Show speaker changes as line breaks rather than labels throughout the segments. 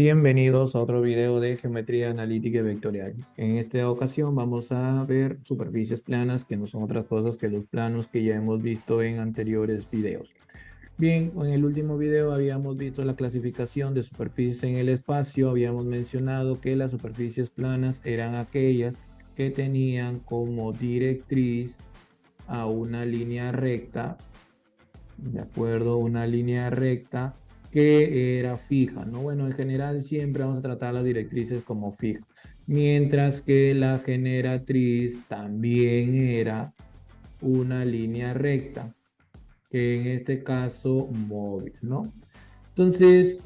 Bienvenidos a otro video de geometría analítica y vectorial. En esta ocasión vamos a ver superficies planas, que no son otras cosas que los planos que ya hemos visto en anteriores videos. Bien, en el último video habíamos visto la clasificación de superficies en el espacio. Habíamos mencionado que las superficies planas eran aquellas que tenían como directriz a una línea recta, ¿de acuerdo? Una línea recta que era fija, ¿no? Bueno, en general siempre vamos a tratar las directrices como fijas, mientras que la generatriz también era una línea recta, que en este caso móvil, ¿no? Entonces,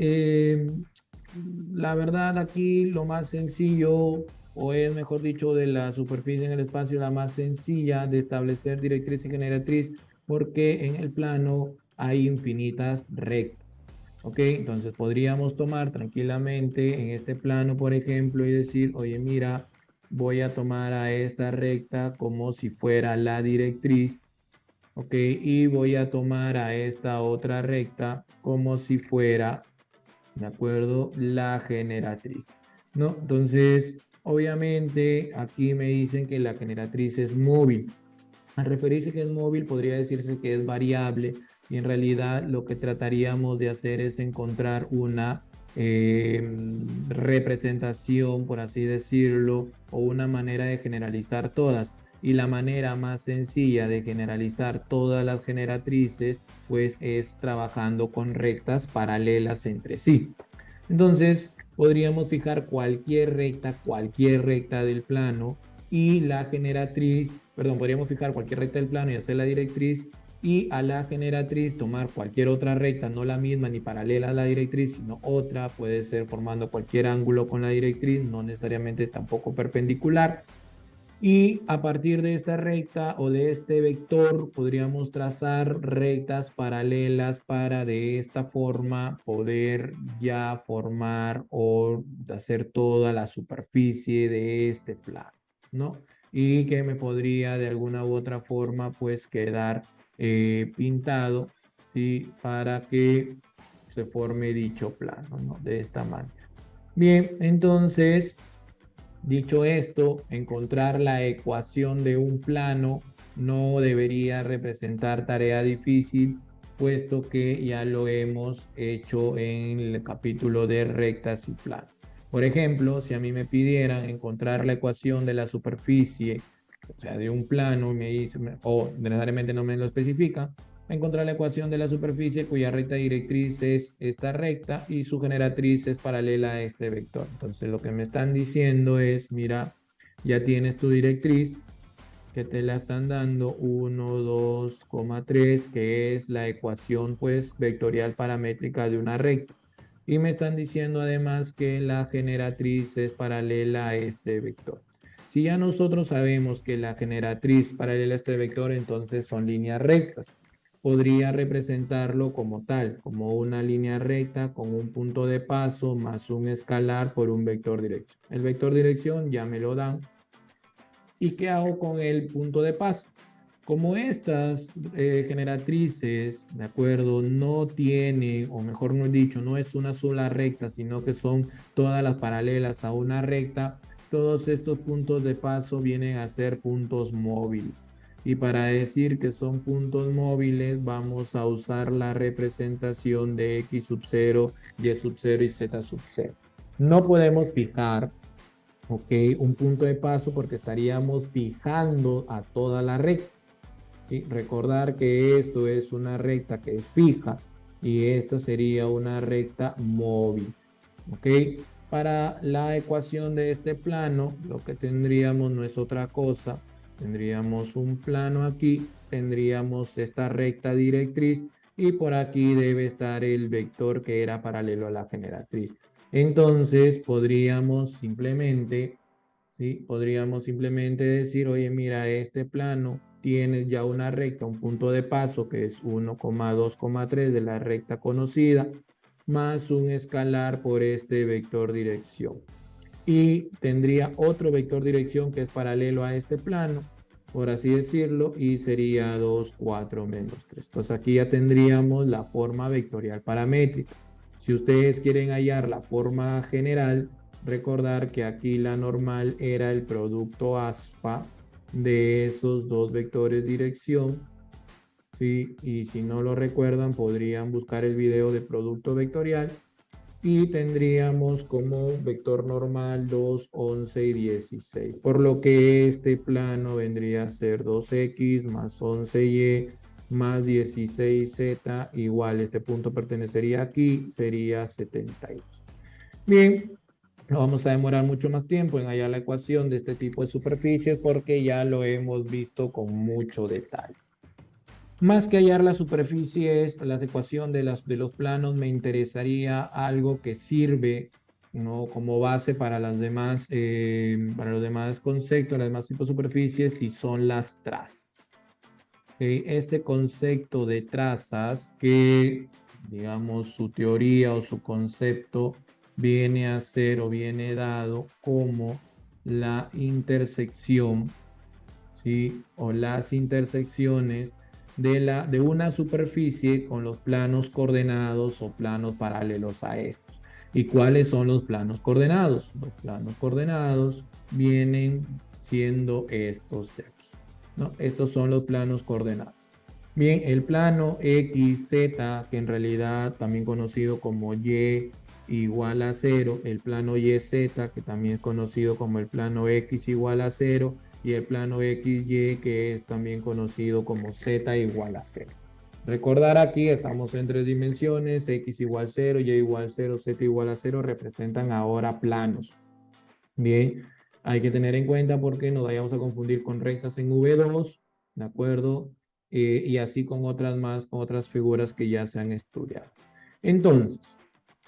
la verdad aquí lo más sencillo, o es mejor dicho, de la superficie en el espacio, la más sencilla de establecer directriz y generatriz, porque en el plano hay infinitas rectas. ¿Ok? Entonces podríamos tomar tranquilamente en este plano, por ejemplo, y decir, oye, mira, voy a tomar a esta recta como si fuera la directriz. Ok, y voy a tomar a esta otra recta como si fuera, ¿de acuerdo? La generatriz, ¿no? Entonces, obviamente, aquí me dicen que la generatriz es móvil. Al referirse que es móvil, podría decirse que es variable, y en realidad lo que trataríamos de hacer es encontrar una representación, por así decirlo, o una manera de generalizar todas. Y la manera más sencilla de generalizar todas las generatrices, pues es trabajando con rectas paralelas entre sí. Entonces, podríamos fijar cualquier recta del plano y la generatriz, perdón, podríamos fijar cualquier recta del plano y hacer la directriz, y a la generatriz tomar cualquier otra recta, no la misma ni paralela a la directriz, sino otra, puede ser formando cualquier ángulo con la directriz, no necesariamente tampoco perpendicular. Y a partir de esta recta o de este vector podríamos trazar rectas paralelas para de esta forma poder ya formar o hacer toda la superficie de este plano, ¿no? Y que me podría de alguna u otra forma pues quedar pintado, ¿sí? Para que se forme dicho plano, ¿no? De esta manera. Bien, entonces... Dicho esto, encontrar la ecuación de un plano no debería representar tarea difícil, puesto que ya lo hemos hecho en el capítulo de rectas y planos. Por ejemplo, si a mí me pidieran encontrar la ecuación de la superficie, o sea, de un plano, me dice, o necesariamente no me lo especifica, encontrar la ecuación de la superficie cuya recta directriz es esta recta y su generatriz es paralela a este vector. Entonces lo que me están diciendo es, mira, ya tienes tu directriz que te la están dando 1, 2,3, que es la ecuación pues vectorial paramétrica de una recta. Y me están diciendo además que la generatriz es paralela a este vector. Si ya nosotros sabemos que la generatriz paralela a este vector, entonces son líneas rectas. Podría representarlo como tal, como una línea recta con un punto de paso más un escalar por un vector dirección. El vector dirección ya me lo dan. ¿Y qué hago con el punto de paso? Como estas generatrices, ¿de acuerdo? No tiene, o mejor no dicho, no es una sola recta, sino que son todas las paralelas a una recta. Todos estos puntos de paso vienen a ser puntos móviles. Y para decir que son puntos móviles, vamos a usar la representación de x sub 0, y sub 0 y z sub 0. No podemos fijar, ok, un punto de paso porque estaríamos fijando a toda la recta. ¿Sí? Recordar que esto es una recta que es fija y esta sería una recta móvil. ¿Ok? Para la ecuación de este plano, lo que tendríamos no es otra cosa. Tendríamos un plano aquí, tendríamos esta recta directriz y por aquí debe estar el vector que era paralelo a la generatriz. Entonces podríamos simplemente, ¿sí? Podríamos simplemente decir, oye, mira, este plano tiene ya una recta, un punto de paso que es 1,2,3 de la recta conocida, más un escalar por este vector dirección. Y tendría otro vector dirección que es paralelo a este plano, por así decirlo, y sería 2, 4, menos 3. Entonces aquí ya tendríamos la forma vectorial paramétrica. Si ustedes quieren hallar la forma general, recordar que aquí la normal era el producto aspa de esos dos vectores dirección, ¿sí? Y si no lo recuerdan, podrían buscar el video de producto vectorial y tendríamos como vector normal 2, 11 y 16. Por lo que este plano vendría a ser 2x más 11y más 16z igual. Este punto pertenecería aquí, sería 72. Bien, no vamos a demorar mucho más tiempo en hallar la ecuación de este tipo de superficies porque ya lo hemos visto con mucho detalle. Más que hallar las superficies, la adecuación de los planos, me interesaría algo que sirve, ¿no?, como base para para los demás conceptos, las demás tipos de superficies, y son las trazas. Este concepto de trazas, que digamos su teoría o su concepto viene a ser o viene dado como la intersección, ¿sí?, o las intersecciones de una superficie con los planos coordenados o planos paralelos a estos. ¿Y cuáles son los planos coordenados? Los planos coordenados vienen siendo estos de aquí, ¿no? Estos son los planos coordenados. Bien, el plano XZ, que en realidad también conocido como Y igual a 0, el plano YZ, que también es conocido como el plano X igual a 0, y el plano XY, que es también conocido como Z igual a 0. Recordar aquí, estamos en tres dimensiones, X igual 0, Y igual 0, Z igual a 0, representan ahora planos. Bien, hay que tener en cuenta porque nos vayamos a confundir con rectas en V2, ¿de acuerdo? Y así con otras más, con otras figuras que ya se han estudiado. Entonces,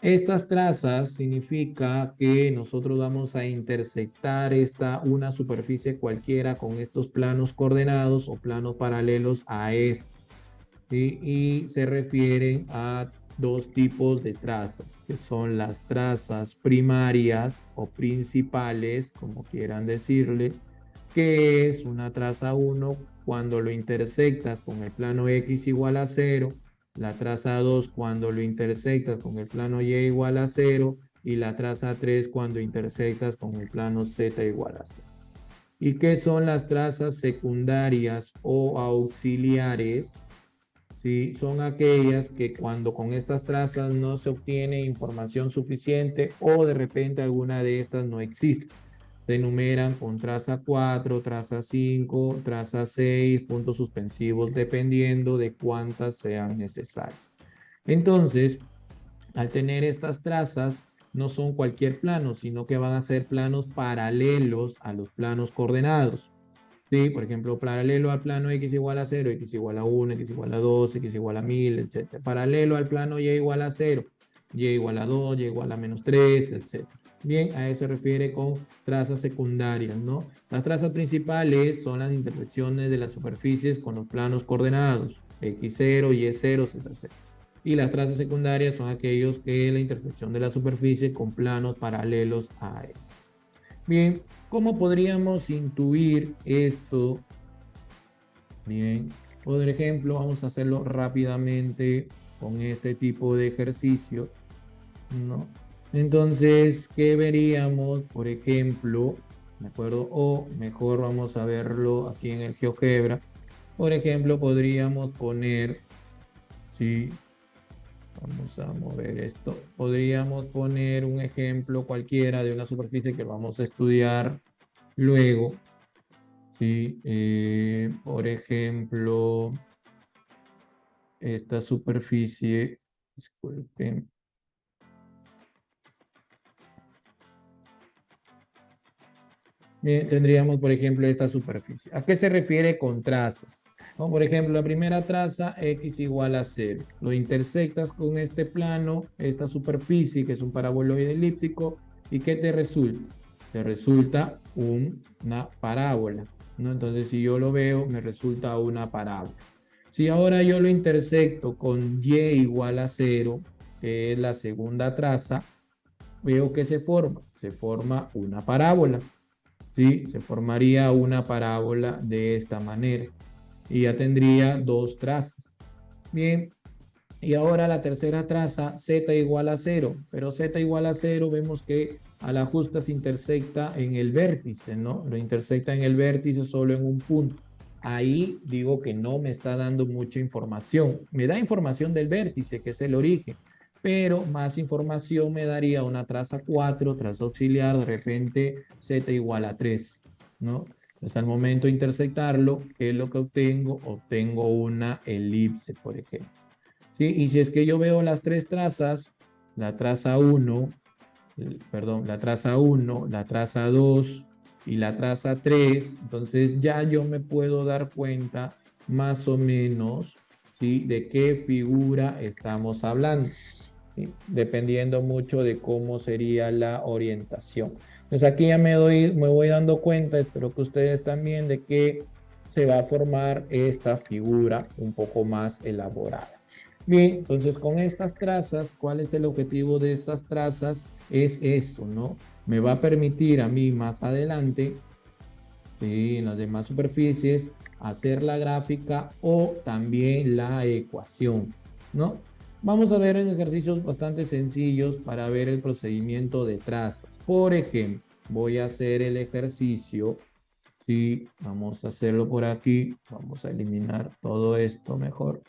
estas trazas significa que nosotros vamos a intersectar una superficie cualquiera con estos planos coordenados o planos paralelos a estos, ¿sí? Y se refieren a dos tipos de trazas, que son las trazas primarias o principales, como quieran decirle, que es una traza 1 cuando lo intersectas con el plano X igual a 0, la traza 2 cuando lo intersectas con el plano Y igual a 0, y la traza 3 cuando intersectas con el plano Z igual a 0. ¿Y qué son las trazas secundarias o auxiliares? Sí, son aquellas que cuando con estas trazas no se obtiene información suficiente o de repente alguna de estas no existe. Se enumeran con traza 4, traza 5, traza 6, puntos suspensivos, dependiendo de cuántas sean necesarias. Entonces, al tener estas trazas, no son cualquier plano, sino que van a ser planos paralelos a los planos coordenados. Sí, por ejemplo, paralelo al plano X igual a 0, X igual a 1, X igual a 2, X igual a 1000, etc. Paralelo al plano Y igual a 0, Y igual a 2, Y igual a menos 3, etc. Bien, a eso se refiere con trazas secundarias, ¿no? Las trazas principales son las intersecciones de las superficies con los planos coordenados, X0, Y0, Z0. Y las trazas secundarias son aquellos que la intersección de la superficie con planos paralelos a estos. Bien, ¿cómo podríamos intuir esto? Bien, por ejemplo, vamos a hacerlo rápidamente con este tipo de ejercicios, ¿no? Entonces, ¿qué veríamos, por ejemplo? ¿De acuerdo? O mejor vamos a verlo aquí en el GeoGebra. Por ejemplo, podríamos poner, ¿sí? Vamos a mover esto. Podríamos poner un ejemplo cualquiera de una superficie que vamos a estudiar luego, ¿sí? Por ejemplo, esta superficie, disculpen. Bien, tendríamos, por ejemplo, esta superficie. ¿A qué se refiere con trazas? ¿No? Por ejemplo, la primera traza, X igual a 0. Lo intersectas con este plano, esta superficie, que es un paraboloide elíptico, ¿y qué te resulta? Te resulta una parábola, ¿no? Entonces, si yo lo veo, me resulta una parábola. Si ahora yo lo intersecto con Y igual a 0, que es la segunda traza, veo que se forma una parábola. ¿Sí? Se formaría una parábola de esta manera y ya tendría dos trazas. Bien, Y ahora la tercera traza, z igual a 0, pero z igual a 0 vemos que a la justa se intersecta en el vértice, ¿no? Lo intersecta en el vértice solo en un punto. Ahí digo que no me está dando mucha información. Me da información del vértice, que es el origen, pero más información me daría una traza 4, traza auxiliar, de repente z igual a 3, ¿no? Entonces al momento de intersectarlo, ¿qué es lo que obtengo? Obtengo una elipse, por ejemplo. ¿Sí? Y si es que yo veo las tres trazas, la traza 1, perdón, la traza 1, la traza 2 y la traza 3, entonces ya yo me puedo dar cuenta más o menos, ¿sí?, de qué figura estamos hablando, ¿sí?, dependiendo mucho de cómo sería la orientación. Entonces aquí ya me voy dando cuenta, espero que ustedes también, de que se va a formar esta figura un poco más elaborada. Bien, entonces con estas trazas, ¿cuál es el objetivo de estas trazas? Es esto, ¿no? Me va a permitir a mí más adelante, en las demás superficies, hacer la gráfica o también la ecuación, ¿no? Vamos a ver en ejercicios bastante sencillos para ver el procedimiento de trazas. Por ejemplo, voy a hacer el ejercicio, ¿sí? Vamos a hacerlo por aquí. Vamos a eliminar todo esto mejor.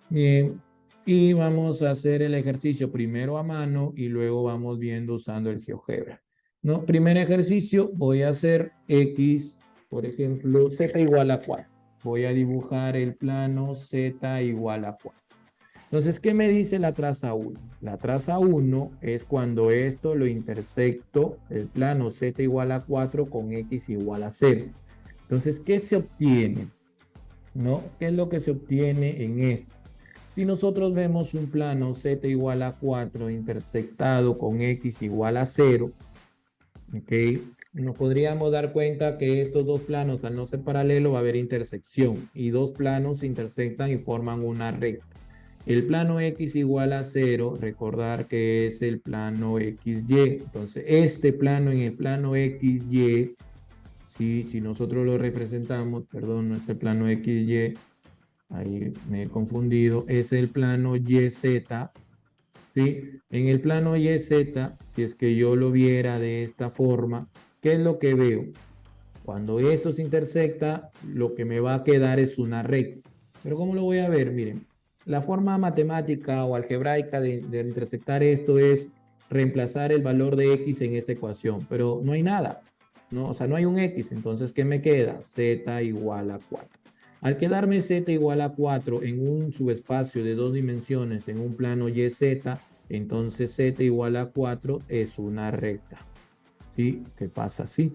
Bien, y vamos a hacer el ejercicio primero a mano y luego vamos viendo usando el GeoGebra, ¿no? Primer ejercicio, voy a hacer X, por ejemplo, Z igual a 4. Voy a dibujar el plano Z igual a 4. Entonces, ¿qué me dice la traza 1? La traza 1 es cuando esto lo intersecto, el plano Z igual a 4 con X igual a 0. Entonces, ¿qué se obtiene? ¿No? ¿Qué es lo que se obtiene en esto? Si nosotros vemos un plano Z igual a 4 intersectado con X igual a 0, ¿ok?, nos podríamos dar cuenta que estos dos planos, al no ser paralelos, va a haber intersección y dos planos se intersectan y forman una recta. El plano X igual a 0, recordar que es el plano XY. Entonces, este plano en el plano XY, ¿sí?, si nosotros lo representamos, perdón, no es el plano XY, ahí me he confundido, es el plano YZ, ¿sí? En el plano YZ, si es que yo lo viera de esta forma, ¿qué es lo que veo? Cuando esto se intersecta, lo que me va a quedar es una recta. Pero ¿cómo lo voy a ver? Miren, la forma matemática o algebraica de intersectar esto es reemplazar el valor de X en esta ecuación, pero no hay nada, ¿no? O sea, no hay un X, entonces ¿qué me queda? Z igual a 4. Al quedarme Z igual a 4 en un subespacio de 2 dimensiones en un plano YZ, entonces Z igual a 4 es una recta, ¿sí? ¿Qué pasa así?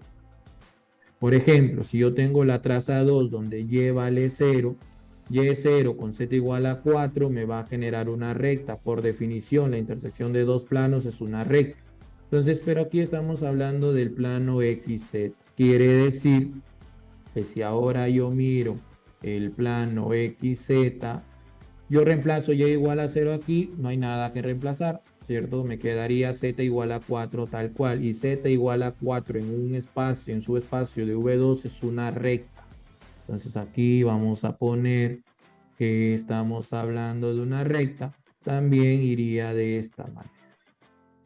Por ejemplo, si yo tengo la traza 2 donde y vale 0, y0 con z igual a 4 me va a generar una recta. Por definición, la intersección de dos planos es una recta. Entonces, pero aquí estamos hablando del plano XZ. Quiere decir que si ahora yo miro el plano XZ, yo reemplazo y igual a 0 aquí, no hay nada que reemplazar, ¿cierto? Me quedaría z igual a 4 tal cual, y z igual a 4 en un espacio, en su espacio de V2 es una recta. Entonces aquí vamos a poner que estamos hablando de una recta, también iría de esta manera,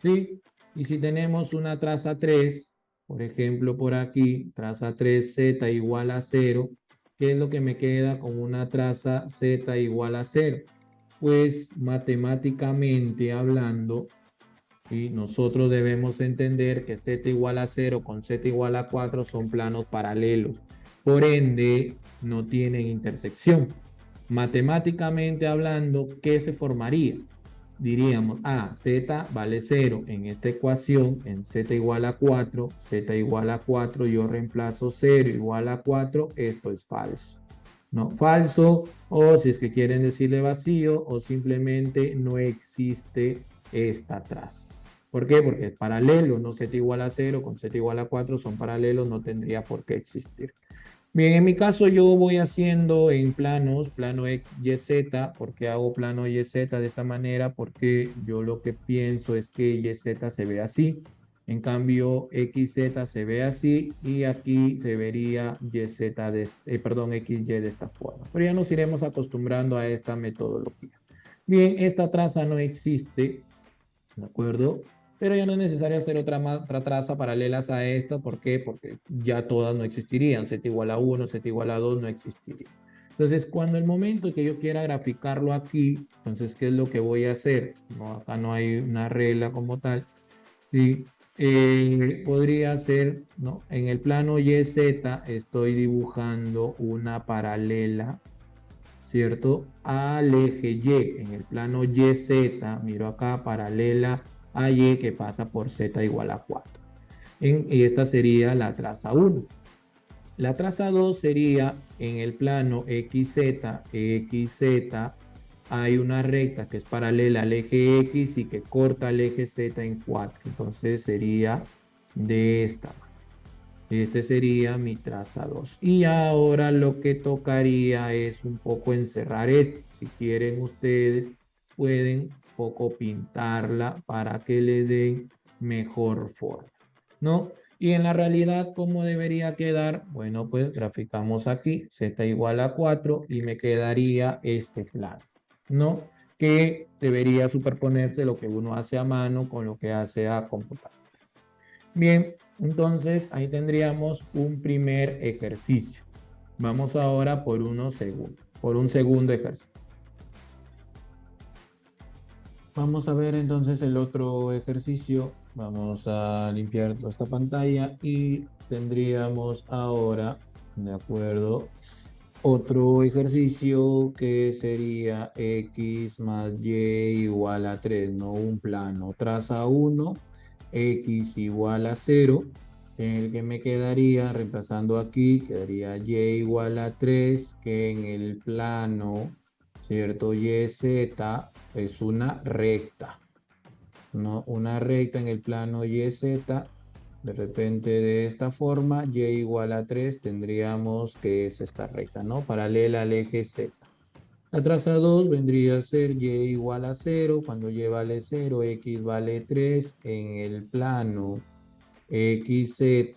¿sí? Y si tenemos una traza 3, por ejemplo por aquí, traza 3 z igual a 0, ¿qué es lo que me queda con una traza z igual a 0? Pues matemáticamente hablando, y nosotros debemos entender que z igual a 0 con z igual a 4 son planos paralelos. Por ende, no tienen intersección. Matemáticamente hablando, ¿qué se formaría? Diríamos, z vale 0 en esta ecuación, en z igual a 4, z igual a 4, yo reemplazo 0 igual a 4, esto es falso, ¿no? Falso, o si es que quieren decirle vacío, o simplemente no existe esta traza. ¿Por qué? Porque es paralelo, no z igual a 0 con z igual a 4 son paralelos, no tendría por qué existir. Bien, en mi caso yo voy haciendo en planos, plano YZ. ¿Por qué hago plano YZ de esta manera? Porque yo lo que pienso es que YZ se ve así. En cambio, XZ se ve así y aquí se vería XY de esta forma. Pero ya nos iremos acostumbrando a esta metodología. Bien, esta traza no existe, ¿de acuerdo? Pero ya no es necesario hacer otra traza paralelas a esta. ¿Por qué? Porque ya todas no existirían. Z igual a 1, Z igual a 2 no existiría. Entonces, cuando el momento que yo quiera graficarlo aquí, entonces, ¿qué es lo que voy a hacer? No, acá no hay una regla como tal. Sí, podría ser, ¿no? En el plano YZ estoy dibujando una paralela, ¿cierto? Al eje Y. En el plano YZ, miro acá, paralela a Y que pasa por Z igual a 4. Y esta sería la traza 1. La traza 2 sería en el plano XZ, XZ, hay una recta que es paralela al eje X y que corta el eje Z en 4. Entonces sería de esta manera. Este sería mi traza 2. Y ahora lo que tocaría es un poco encerrar esto. Si quieren ustedes, pueden un poco pintarla para que le den mejor forma, ¿no? Y en la realidad, ¿cómo debería quedar? Bueno, pues graficamos aquí, Z igual a 4 y me quedaría este plano, ¿no? Que debería superponerse lo que uno hace a mano con lo que hace a computadora. Bien, entonces ahí tendríamos un primer ejercicio. Vamos ahora por por un segundo ejercicio. Vamos a ver entonces el otro ejercicio. Vamos a limpiar esta pantalla y tendríamos ahora, de acuerdo, otro ejercicio que sería x más y igual a 3, ¿no? Un plano. Traza 1, x igual a 0, en el que me quedaría, reemplazando aquí, quedaría y igual a 3, que en el plano, ¿cierto? YZ es una recta, ¿no? Una recta en el plano YZ. De repente de esta forma, y igual a 3 tendríamos que es esta recta, ¿no? Paralela al eje Z. La traza 2 vendría a ser y igual a 0. Cuando y vale 0, x vale 3. En el plano XZ,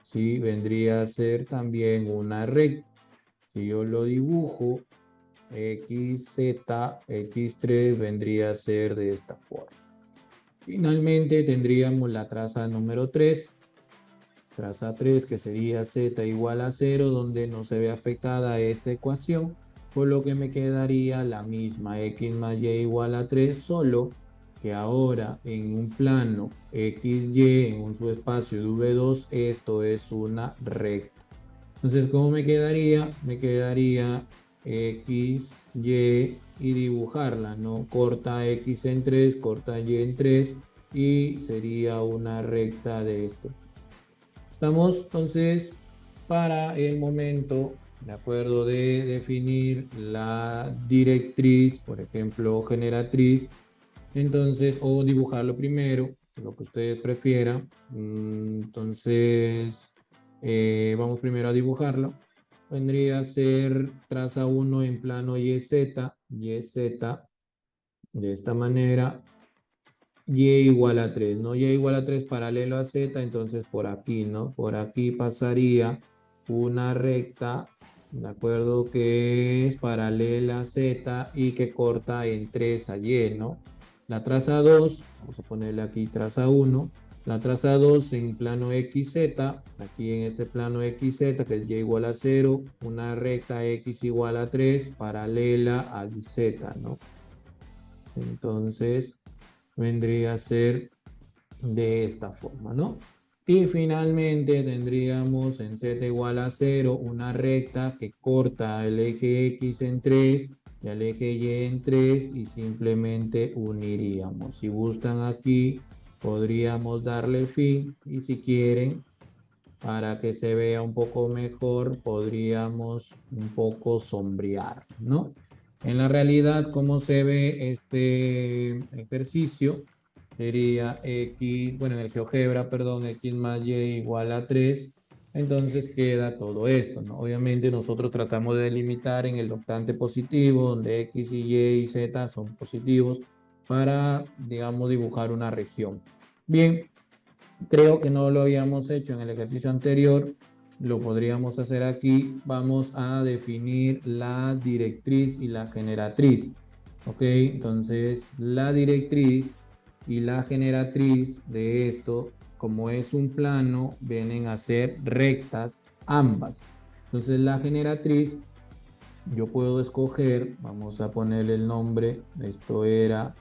¿sí? Vendría a ser también una recta. Si yo lo dibujo, XZ, X3 vendría a ser de esta forma. Finalmente tendríamos la traza número 3. Traza 3 que sería Z igual a 0, donde no se ve afectada esta ecuación, por lo que me quedaría la misma X más Y igual a 3, solo que ahora en un plano XY, en un subespacio de V2, esto es una recta. Entonces, ¿cómo me quedaría? Me quedaría X, Y y dibujarla, ¿no? Corta X en 3, corta Y en 3 y sería una recta de este. Estamos entonces para el momento, de acuerdo, de definir la directriz, por ejemplo, generatriz, entonces, o dibujarlo primero, lo que ustedes prefieran. Entonces, vamos primero a dibujarlo. Vendría a ser traza 1 en plano YZ, YZ, de esta manera. Y igual a 3, ¿no? Y igual a 3 paralelo a Z, entonces por aquí, ¿no? Por aquí pasaría una recta, ¿de acuerdo? Que es paralela a Z y que corta en 3 a Y, ¿no? La traza 2, vamos a ponerle aquí traza 1. La traza 2 en plano XZ, aquí en este plano XZ, que es Y igual a 0, una recta X igual a 3, paralela al Z, ¿no? Entonces vendría a ser de esta forma, ¿no? Y finalmente tendríamos en Z igual a 0 una recta que corta el eje X en 3 y el eje Y en 3 y simplemente uniríamos. Si gustan aquí, podríamos darle fin y si quieren, para que se vea un poco mejor, podríamos un poco sombrear, ¿no? En la realidad, ¿cómo se ve este ejercicio? Sería X, bueno, en el GeoGebra, perdón, X más Y igual a 3. Entonces queda todo esto, ¿no? Obviamente nosotros tratamos de delimitar en el octante positivo, donde X y Y y Z son positivos, para, digamos, dibujar una región. Bien, creo que no lo habíamos hecho en el ejercicio anterior, lo podríamos hacer aquí. Vamos a definir la directriz y la generatriz. Ok, entonces la directriz y la generatriz de esto, como es un plano, vienen a ser rectas ambas. Entonces la generatriz, yo puedo escoger, vamos a ponerle el nombre, esto era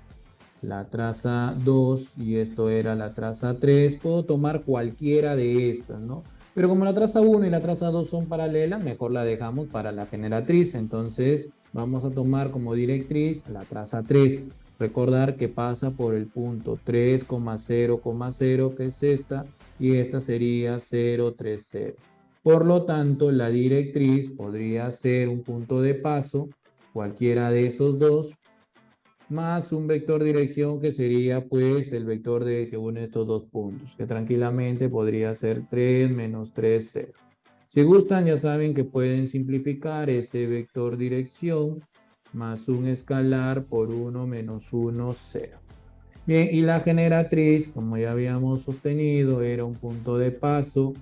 la traza 2 y esto era la traza 3. Puedo tomar cualquiera de estas, ¿no? Pero como la traza 1 y la traza 2 son paralelas, mejor la dejamos para la generatriz. Entonces vamos a tomar como directriz la traza 3. Recordar que pasa por el punto 3,0,0, que es esta sería 0,30. Por lo tanto, la directriz podría ser un punto de paso, cualquiera de esos dos, más un vector dirección que sería pues el vector que une estos dos puntos, que tranquilamente podría ser 3 menos 3, 0. Si gustan, ya saben que pueden simplificar ese vector dirección más un escalar por 1 menos 1, 0. Bien, y la generatriz, como ya habíamos sostenido, era un punto de paso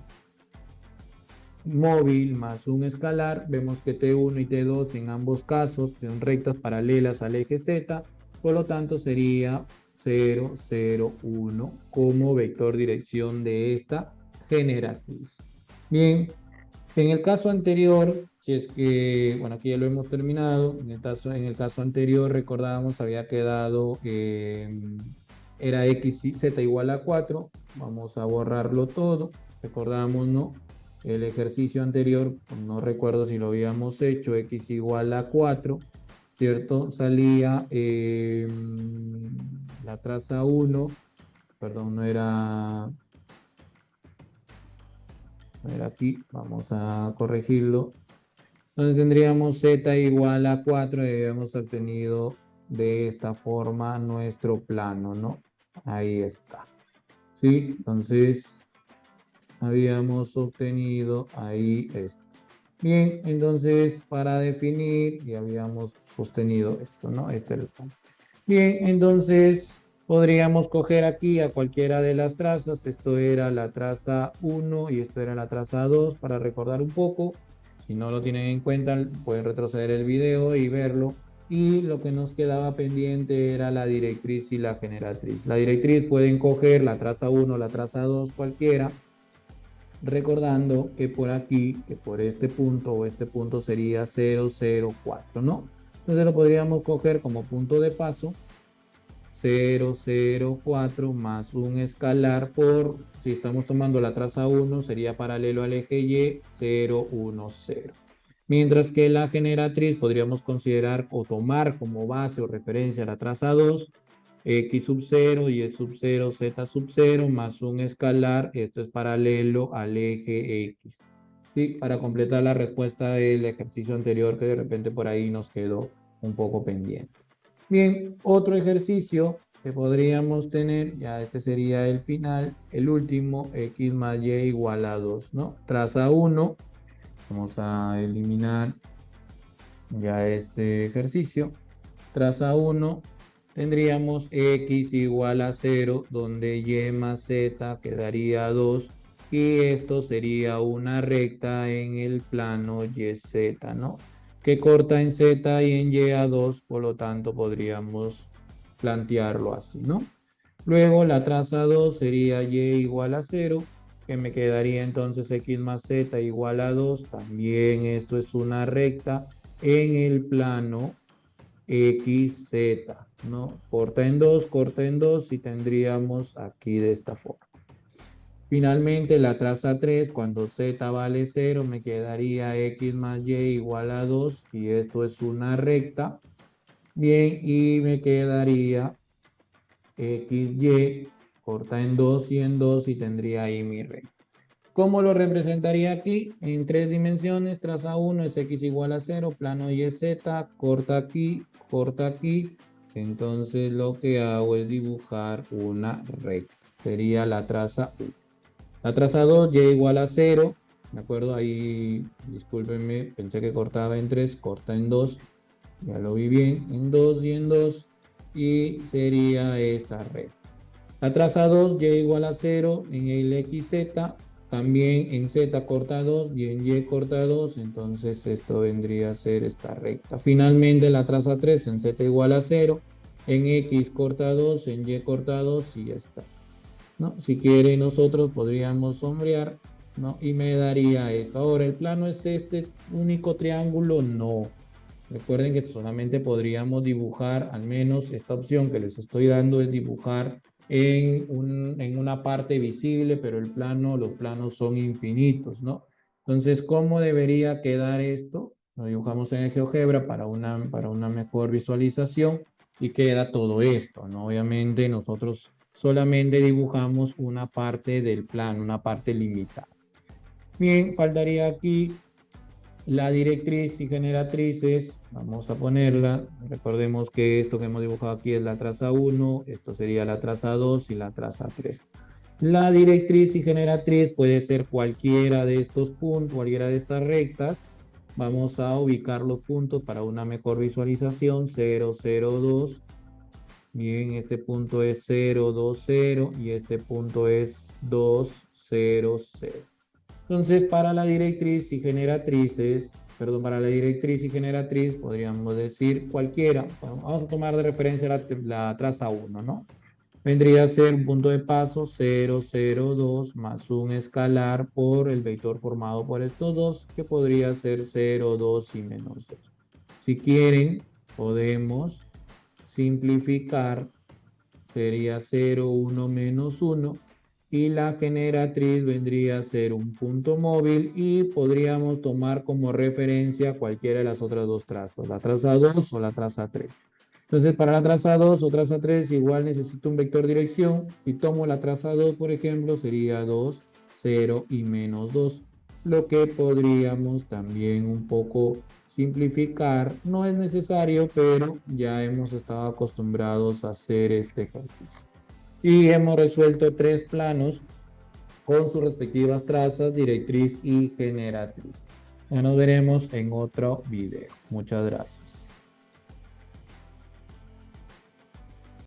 móvil más un escalar. Vemos que T1 y T2 en ambos casos son rectas paralelas al eje Z, por lo tanto sería 0, 0, 1 como vector dirección de esta generatriz. Bien, en el caso anterior, si es que, bueno, aquí ya lo hemos terminado, en el caso anterior recordábamos había quedado, era x y z igual a 4, vamos a borrarlo todo, recordamos, ¿no? El ejercicio anterior, no recuerdo si lo habíamos hecho, x igual a 4, ¿cierto? Salía la traza 1, perdón, no era aquí, vamos a corregirlo. Entonces tendríamos z igual a 4 y habíamos obtenido de esta forma nuestro plano, ¿no? Ahí está. ¿Sí? Entonces habíamos obtenido ahí esto. Bien, entonces para definir, ya habíamos sostenido esto, ¿no? Este es el plano. Bien, entonces podríamos coger aquí a cualquiera de las trazas. Esto era la traza 1 y esto era la traza 2 para recordar un poco. Si no lo tienen en cuenta, pueden retroceder el video y verlo. Y lo que nos quedaba pendiente era la directriz y la generatriz. La directriz pueden coger la traza 1, la traza 2, cualquiera, recordando que por aquí, que por este punto o este punto sería 0, 0, 4, ¿no? Entonces lo podríamos coger como punto de paso 0, 0, 4 más un escalar por, si estamos tomando la traza 1, sería paralelo al eje Y, 0, 1, 0. Mientras que la generatriz podríamos considerar o tomar como base o referencia la traza 2, x sub 0, y sub 0, z sub 0, más un escalar, esto es paralelo al eje X. ¿Sí? Para completar la respuesta del ejercicio anterior que de repente por ahí nos quedó un poco pendientes. Bien, otro ejercicio que podríamos tener, ya este sería el final, el último, x más y igual a 2, ¿no? Traza 1, vamos a eliminar ya este ejercicio. Traza 1, tendríamos x igual a 0, donde y más z quedaría 2, y esto sería una recta en el plano YZ, ¿no? Que corta en z y en y a 2, por lo tanto podríamos plantearlo así, ¿no? Luego la traza 2 sería y igual a 0, que me quedaría entonces x más z igual a 2, también esto es una recta en el plano XZ, ¿no? Corta en 2 y tendríamos aquí de esta forma. Finalmente, la traza 3, cuando z vale 0, me quedaría x más y igual a 2, y esto es una recta. Bien, y me quedaría XY, corta en 2 y en 2, y tendría ahí mi recta. ¿Cómo lo representaría aquí? En 3 dimensiones, traza 1 es x igual a 0, plano YZ, corta aquí, corta aquí. Entonces lo que hago es dibujar una recta. Sería la traza 1. La traza 2, y igual a 0. ¿De acuerdo? Ahí, discúlpenme, pensé que cortaba en 3, corta en 2. Ya lo vi bien, en 2 y en 2. Y sería esta recta. La traza 2, y igual a 0 en el XZ. también en Z corta 2 y en Y corta 2, entonces esto vendría a ser esta recta. Finalmente la traza 3 en Z igual a 0, en X corta 2, en Y corta 2 y ya está, ¿no? Si quiere nosotros podríamos sombrear, ¿no? Y me daría esto. Ahora, ¿el plano es este único triángulo? No. Recuerden que solamente podríamos dibujar, al menos esta opción que les estoy dando es dibujar en una parte visible, pero los planos son infinitos, ¿no? Entonces, ¿cómo debería quedar esto? Lo dibujamos en el GeoGebra para una mejor visualización y queda todo esto, ¿no? Obviamente nosotros solamente dibujamos una parte del plano, una parte limitada. Bien, faltaría aquí la directriz y generatrices, vamos a ponerla. Recordemos que esto que hemos dibujado aquí es la traza 1, esto sería la traza 2 y la traza 3. La directriz y generatriz puede ser cualquiera de estos puntos, cualquiera de estas rectas. Vamos a ubicar los puntos para una mejor visualización. 0, 0, 2. Bien, este punto es 0, 2, 0 y este punto es 2, 0, 0. Entonces, para la directriz y generatrices, perdón, para la directriz y generatriz podríamos decir cualquiera. Bueno, vamos a tomar de referencia la traza 1, ¿no? Vendría a ser un punto de paso 0, 0, 2 más un escalar por el vector formado por estos dos, que podría ser 0, 2 y menos 2. Si quieren, podemos simplificar, sería 0, 1, menos 1. Y la generatriz vendría a ser un punto móvil y podríamos tomar como referencia cualquiera de las otras dos trazas, la traza 2 o la traza 3. Entonces, para la traza 2 o traza 3 igual necesito un vector dirección. Si tomo la traza 2, por ejemplo, sería 2, 0 y menos 2. Lo que podríamos también un poco simplificar. No es necesario, pero ya hemos estado acostumbrados a hacer este ejercicio. Y hemos resuelto 3 planos con sus respectivas trazas, directriz y generatriz. Ya nos veremos en otro video. Muchas gracias.